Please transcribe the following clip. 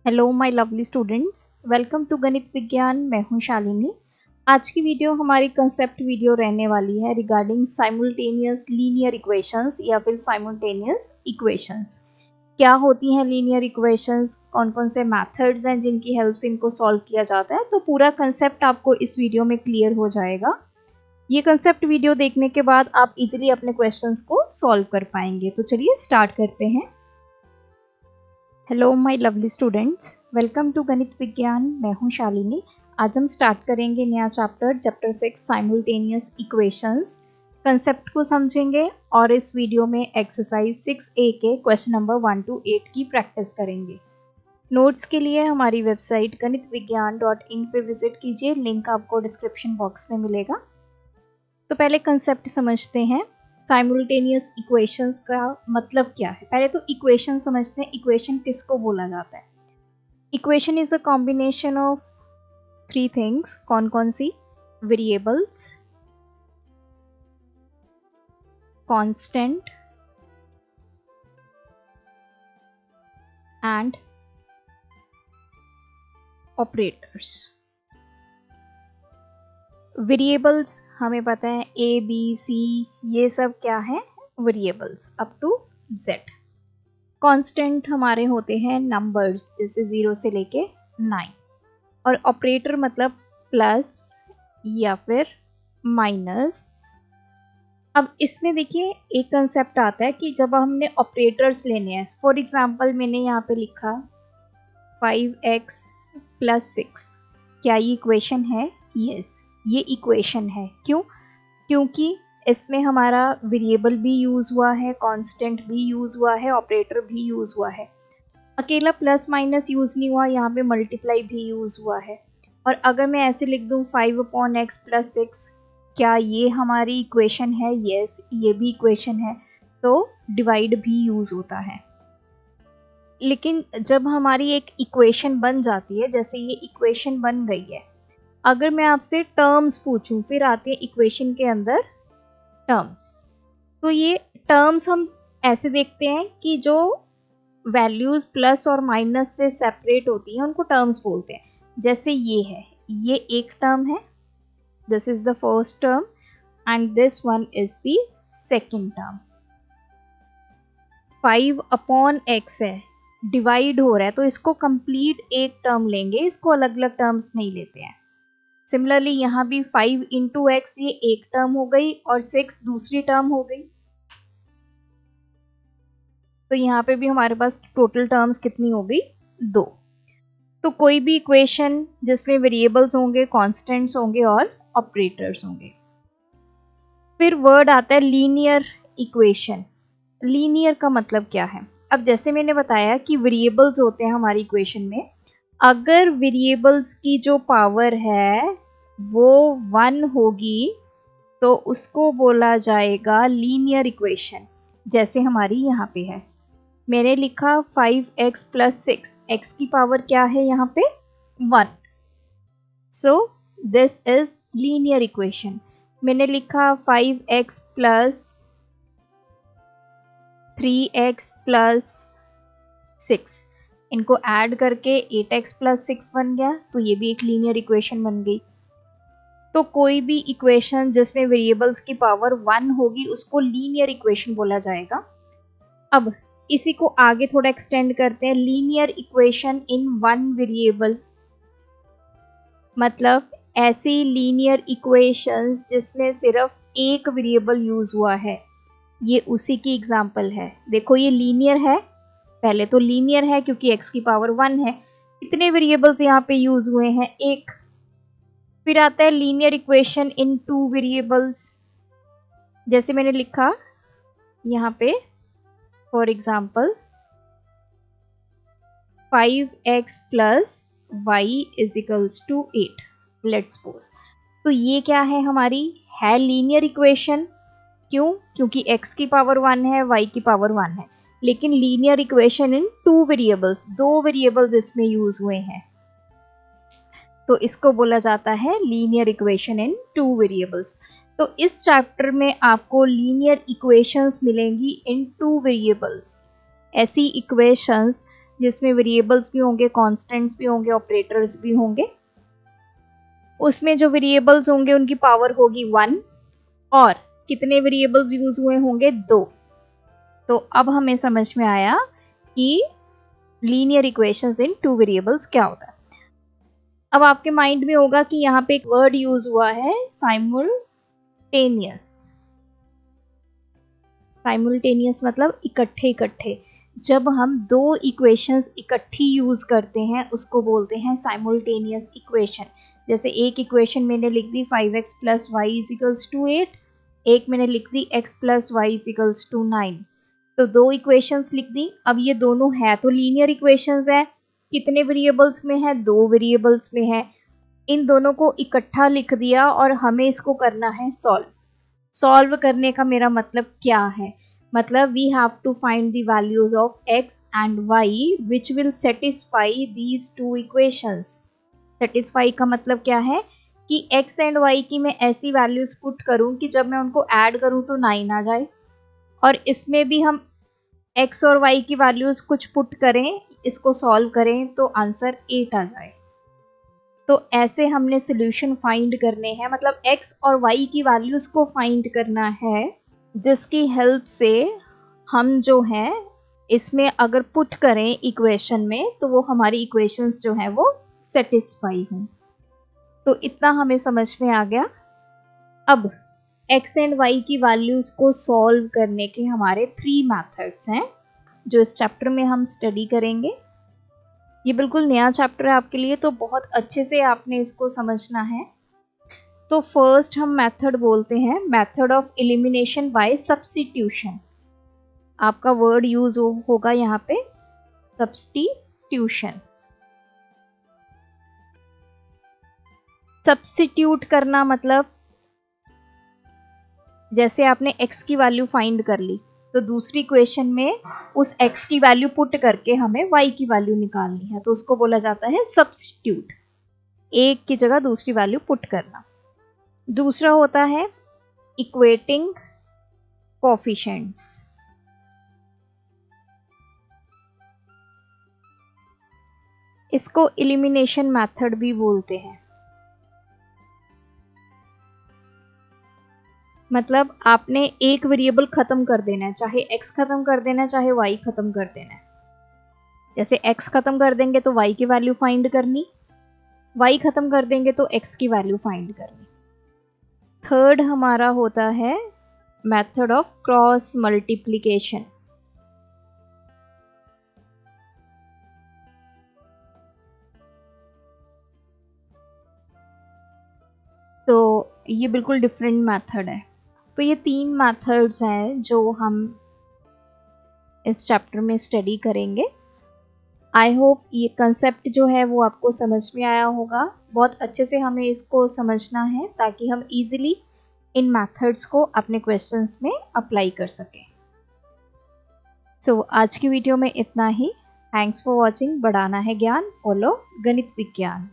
Hello my lovely students, welcome to Ganit Vigyan. मैं हूं शालिनी। आज की वीडियो हमारी कंसेप्ट वीडियो रहने वाली है रिगार्डिंग साइमल्टेनियस लीनियर इक्वेशंस या फिर साइमल्टेनियस इक्वेशंस। क्या होती हैं लीनियर इक्वेशंस, कौन कौन से मेथड्स हैं जिनकी हेल्प से इनको सॉल्व किया जाता है। तो पूरा कंसेप्ट आपको इस वीडियो में क्लियर हो जाएगा। ये कंसेप्ट वीडियो देखने के बाद आप इजीली अपने क्वेश्चंस को सॉल्व कर पाएंगे। तो चलिए स्टार्ट करते हैं। Hello my lovely students, welcome to Ganit Vigyan. मैं हूं शालिनी। आज हम स्टार्ट करेंगे नया चैप्टर 6 साइमल्टेनियस इक्वेशंस। कंसेप्ट को समझेंगे और इस वीडियो में एक्सरसाइज 6A के क्वेश्चन नंबर 1 to 8 की प्रैक्टिस करेंगे। नोट्स के लिए हमारी वेबसाइट ganitviggyan.in पर विजिट कीजिए, लिंक आपको डिस्क्रिप्शन बॉक्स में मिलेगा। तो पहले कंसेप्ट समझते हैं। साइमल्टेनियस इक्वेशंस का मतलब क्या है। पहले तो इक्वेशन समझते हैं। इक्वेशन किसको बोला जाता है। Equation is a combination of 3 things. कौन कौन सी? Variables, constant and operators. Variables हमें पता है A, B, C, ये सब क्या है? Variables up to Z। Constant हमारे होते हैं नंबर्स, जैसे 0 से लेके 9। और ऑपरेटर मतलब प्लस या फिर माइनस। अब इसमें देखिए एक कंसेप्ट आता है कि जब हमने ऑपरेटर्स लेने हैं, फॉर एग्जांपल मैंने यहाँ पे लिखा 5x + 6। क्या ये इक्वेशन है? यस, ये इक्वेशन है। क्यों? क्योंकि इसमें हमारा वेरिएबल भी यूज़ हुआ है, कांस्टेंट भी यूज़ हुआ है, ऑपरेटर भी यूज़ हुआ है। अकेला प्लस माइनस यूज़ नहीं हुआ, यहाँ पे मल्टीप्लाई भी यूज़ हुआ है। और अगर मैं ऐसे लिख दूँ 5/x + 6, क्या ये हमारी इक्वेशन है? यस, ये भी इक्वेशन है। तो डिवाइड भी यूज़ होता है। लेकिन जब हमारी एक इक्वेशन बन जाती है, जैसे ये इक्वेशन बन गई है, अगर मैं आपसे टर्म्स पूछूं, फिर आते हैं इक्वेशन के अंदर टर्म्स। तो ये टर्म्स हम ऐसे देखते हैं कि जो वैल्यूज प्लस और माइनस से सेपरेट होती हैं उनको टर्म्स बोलते हैं। जैसे ये है, ये एक टर्म है, this is the first term and this one is the second term. 5/x है, डिवाइड हो रहा है, तो इसको कंप्लीट एक टर्म लेंगे, इसको अलग अलग टर्म्स नहीं लेते हैं। सिमिलरली यहाँ भी 5 × x ये एक टर्म हो गई और 6 दूसरी टर्म हो गई। तो यहाँ पे भी हमारे पास टोटल टर्म्स कितनी हो गई? 2। तो कोई भी इक्वेशन जिसमें वेरिएबल्स होंगे, कांस्टेंट्स होंगे और ऑपरेटर्स होंगे। फिर वर्ड आता है लीनियर इक्वेशन। लीनियर का मतलब क्या है? अब जैसे मैंने बताया कि वेरिएबल्स होते हैं हमारी इक्वेशन में, अगर वेरिएबल्स की जो पावर है वो 1 होगी तो उसको बोला जाएगा लीनियर इक्वेशन। जैसे हमारी यहाँ पे है, मैंने लिखा 5x + 6, x की पावर क्या है यहाँ पे? 1। So this is linear equation. मैंने लिखा 5x + 3x + 6, इनको ऐड करके 8x + 6 बन गया, तो ये भी एक लीनियर इक्वेशन बन गई। तो कोई भी इक्वेशन जिसमें वेरिएबल्स की पावर 1 होगी उसको लीनियर इक्वेशन बोला जाएगा। अब इसी को आगे थोड़ा एक्सटेंड करते हैं। लीनियर इक्वेशन इन 1 वेरिएबल, मतलब ऐसी लीनियर इक्वेशंस जिसमें सिर्फ एक वेरिएबल यूज हुआ है, ये उसी की एग्जांपल है। देखो ये लीनियर है, पहले तो लीनियर है क्योंकि x की पावर 1 है। कितने वेरिएबल्स यहाँ पे यूज हुए हैं? एक। फिर आता है लीनियर इक्वेशन इन 2 वेरिएबल्स। जैसे मैंने लिखा यहाँ पे for example 5x + y = 8, let's suppose. तो ये क्या है? हमारी है लीनियर इक्वेशन। क्यों? क्योंकि x की पावर 1 है, y की पावर 1 है। लेकिन linear equation in 2 variables, 2 variables इसमें यूज हुए हैं, तो इसको बोला जाता है लीनियर इक्वेशन इन 2 वेरिएबल्स। तो इस चैप्टर में आपको लीनियर इक्वेशंस मिलेंगी इन 2 वेरिएबल्स। ऐसी इक्वेशंस जिसमें वेरिएबल्स भी होंगे, कॉन्स्टेंट्स भी होंगे, ऑपरेटर्स भी होंगे। उसमें जो वेरिएबल्स होंगे उनकी पावर होगी 1 और कितने वेरिएबल्स यूज हुए होंगे 2। तो अब हमें समझ में आया कि लीनियर इक्वेशंस इन 2 वेरिएबल्स क्या होता है। अब आपके माइंड में होगा कि यहाँ पे एक वर्ड यूज हुआ है साइमल्टेनियस। साइमल्टेनियस मतलब इकट्ठे इकट्ठे। जब हम 2 इक्वेशंस इकट्ठी यूज करते हैं उसको बोलते हैं साइमल्टेनियस इक्वेशन। जैसे एक इक्वेशन मैंने लिख दी 5x + y = 8, एक मैंने लिख दी x + y = 9। तो 2 इक्वेशंस लिख दी। अब ये दोनों है तो लीनियर इक्वेशंस है। कितने वेरिएबल्स में है? 2 वेरिएबल्स में है। इन दोनों को इकट्ठा लिख दिया और हमें इसको करना है सॉल्व। सॉल्व करने का मेरा मतलब क्या है? मतलब we have to find the values of x and y which will satisfy these 2 equations. Satisfy का मतलब क्या है कि x एंड y की मैं ऐसी वैल्यूज पुट करूं कि जब मैं उनको ऐड करूं तो 9 आ जाए, और इसमें भी हम x और y की वैल्यूज कुछ पुट करें, इसको सॉल्व करें तो आंसर 8 आ जाए। तो ऐसे हमने सोल्यूशन फाइंड करने हैं, मतलब x और y की वैल्यूज को फाइंड करना है, जिसकी हेल्प से हम जो है इसमें अगर पुट करें इक्वेशन में तो वो हमारी इक्वेशंस जो है वो सेटिस्फाई हों। तो इतना हमें समझ में आ गया। अब x एंड y की वैल्यूज को सॉल्व करने के हमारे 3 मेथड्स हैं जो इस चैप्टर में हम स्टडी करेंगे। ये बिल्कुल नया चैप्टर है आपके लिए, तो बहुत अच्छे से आपने इसको समझना है। तो फर्स्ट हम मेथड बोलते हैं method of elimination by substitution. आपका वर्ड यूज होगा यहाँ पे सब्स्टिट्यूशन। सब्स्टिट्यूट करना मतलब जैसे आपने x की वैल्यू फाइंड कर ली तो दूसरी इक्वेशन में उस x की वैल्यू पुट करके हमें y की वैल्यू निकालनी है, तो उसको बोला जाता है सब्स्टिट्यूट। एक की जगह दूसरी वैल्यू पुट करना। दूसरा होता है इक्वेटिंग कोएफिशिएंट्स। इसको एलिमिनेशन मेथड भी बोलते हैं। मतलब आपने एक वेरिएबल खत्म कर देना है, चाहे x खत्म कर देना है चाहे y खत्म कर देना है। जैसे x खत्म कर देंगे तो y की वैल्यू फाइंड करनी, y खत्म कर देंगे तो x की वैल्यू फाइंड करनी। थर्ड हमारा होता है मेथड ऑफ क्रॉस मल्टीप्लिकेशन। तो ये बिल्कुल डिफरेंट मेथड है। तो ये 3 मेथड्स हैं जो हम इस चैप्टर में स्टडी करेंगे। आई होप ये कंसेप्ट जो है वो आपको समझ में आया होगा। बहुत अच्छे से हमें इसको समझना है ताकि हम इजीली इन मेथड्स को अपने क्वेश्चंस में अप्लाई कर सकें। सो आज की वीडियो में इतना ही। Thanks for watching. बढ़ाना है ज्ञान, फॉलो गणित विज्ञान।